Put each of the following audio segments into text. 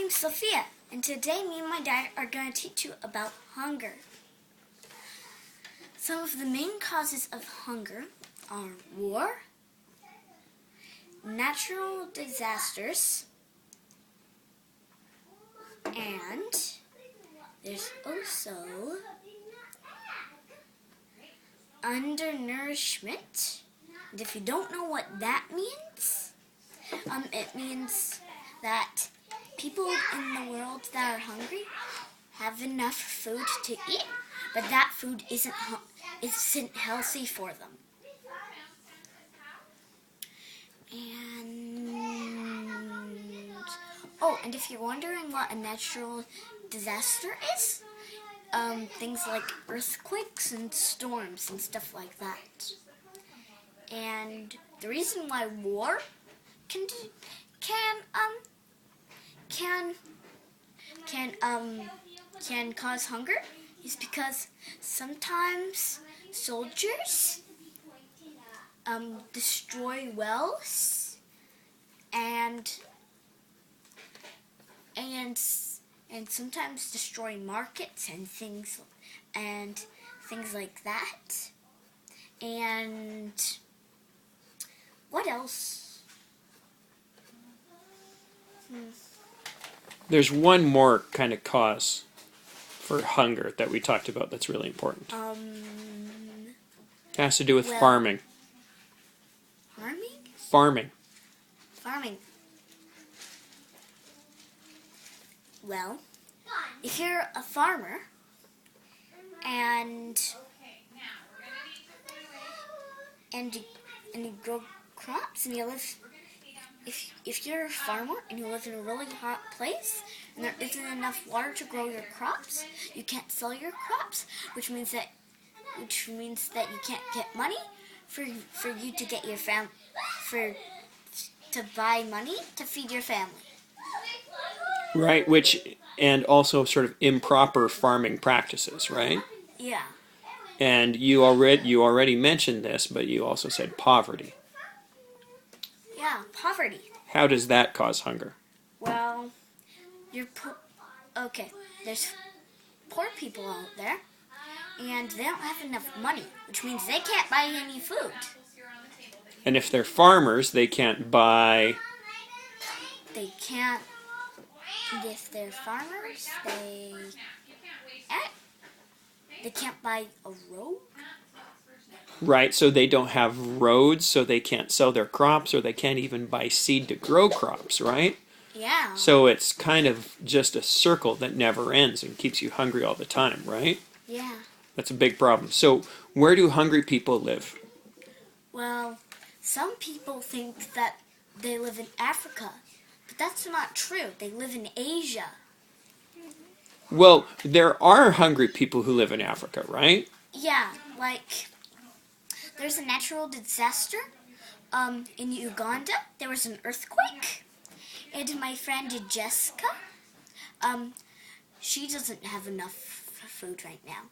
name's Sophia, and today me and my dad are going to teach you about hunger. Some of the main causes of hunger are war, natural disasters, and there's also undernourishment. And if you don't know what that means, it means that people in the world that are hungry have enough food to eat, but that food isn't healthy for them. And if you're wondering what a natural disaster is, things like earthquakes and storms and stuff like that. And the reason why war can cause hunger is because sometimes soldiers destroy wells and sometimes destroy markets and things like that. And what else? There's one more kind of cause for hunger that we talked about that's really important. It has to do with farming. Farming. Well, if you're a farmer and you grow crops and you live, if you're a farmer and you live in a really hot place and there isn't enough water to grow your crops, you can't sell your crops, which means that you can't get money for you to get your to buy money to feed your family. Right, and also sort of improper farming practices, right? Yeah. And you already mentioned this, but you also said poverty. Yeah, poverty. How does that cause hunger? Well, there's poor people out there, and they don't have enough money, which means they can't buy any food. And if they're farmers, they can't buy... And if they're farmers, they can't buy a road. Right, so they don't have roads, so they can't sell their crops, or they can't even buy seed to grow crops, right? Yeah. So it's kind of just a circle that never ends and keeps you hungry all the time, right? Yeah. That's a big problem. So where do hungry people live? Well, some people think that they live in Africa, but that's not true. They live in Asia. Well, there are hungry people who live in Africa, right? Yeah, like there's a natural disaster in Uganda. There was an earthquake, and my friend Jessica, she doesn't have enough food right now.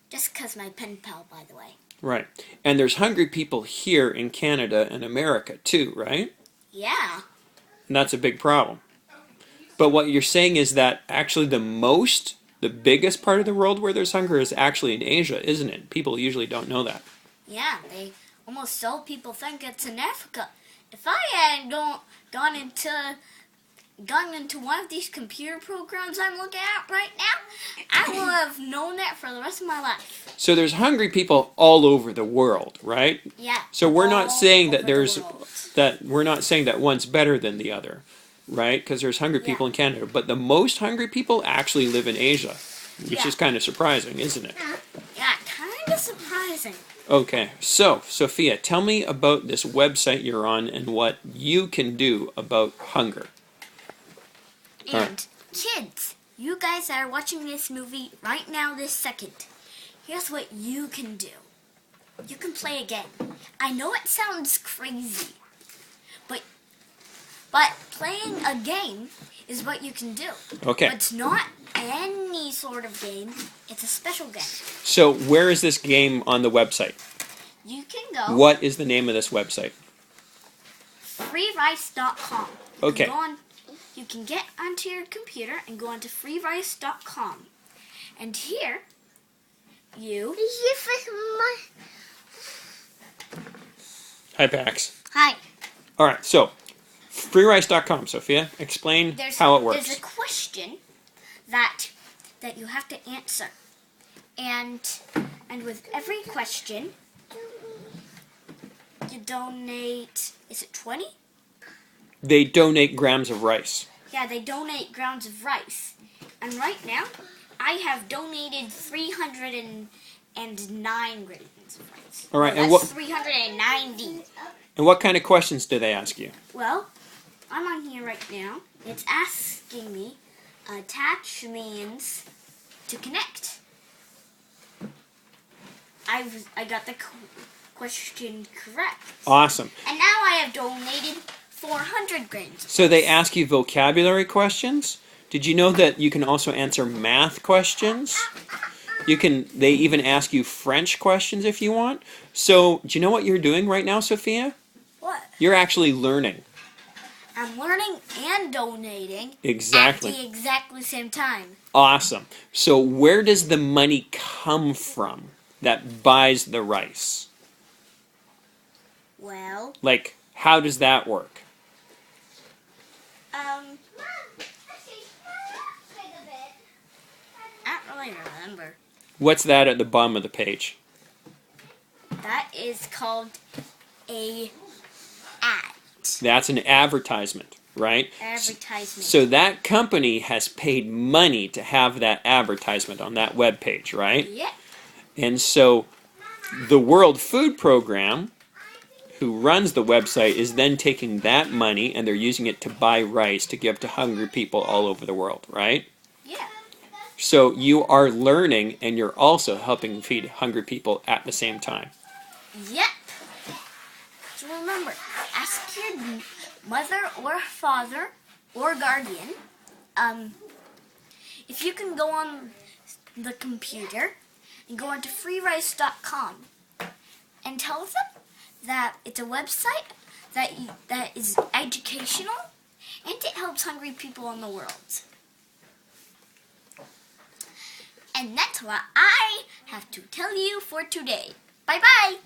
Jessica's my pen pal, by the way. Right. And there's hungry people here in Canada and America too, right? Yeah. And that's a big problem. But what you're saying is that actually the biggest part of the world where there's hunger is actually in Asia, isn't it? People usually don't know that. Yeah, almost all people think it's in Africa. If I hadn't gone into one of these computer programs I'm looking at right now, I would have known that for the rest of my life. So there's hungry people all over the world, right? Yeah. So we're not saying that we're not saying that one's better than the other, right? Because there's hungry people in Canada, but the most hungry people actually live in Asia, which is kind of surprising, isn't it? Yeah, kind of surprising. Okay, so Sophia, tell me about this website you're on and what you can do about hunger. And kids, you guys that are watching this movie right now this second, here's what you can do. You can play a game. I know it sounds crazy, but playing a game is what you can do. Okay. But it's not any sort of game. It's a special game. So where is this game on the website? You can go. What is the name of this website? freerice.com. Okay. you can get onto your computer and go onto freerice.com. And here, Hi, Pax. Hi. All right, so freerice.com, Sophia. Explain how it works. There's a question that you have to answer. And with every question, you donate, is it 20? They donate grams of rice. Yeah, they donate grams of rice. And right now, I have donated 309 grams of rice. All right, no, and that's 390. And what kind of questions do they ask you? Well, I'm on here right now. It's asking me, attach means to connect. I got the question correct. Awesome. And now I have donated 400 grams. So they ask you vocabulary questions? Did you know that you can also answer math questions? They even ask you French questions if you want. So, do you know what you're doing right now, Sophia? What? You're actually learning. I'm learning and donating Exactly. at the exactly same time. Awesome. So where does the money come from that buys the rice? Well, Like, how does that work? I don't really remember. What's that at the bottom of the page? That is called a ad. That's an advertisement, right? Advertisement. So that company has paid money to have that advertisement on that web page, right? Yeah. And so the World Food Program, who runs the website, is then taking that money and they're using it to buy rice to give to hungry people all over the world, right? Yeah. So you are learning and you're also helping feed hungry people at the same time. Yep. So remember, ask your mother or father or guardian if you can go on the computer and go onto freerice.com and tell them that it's a website that is educational and it helps hungry people in the world. And that's what I have to tell you for today. Bye-bye.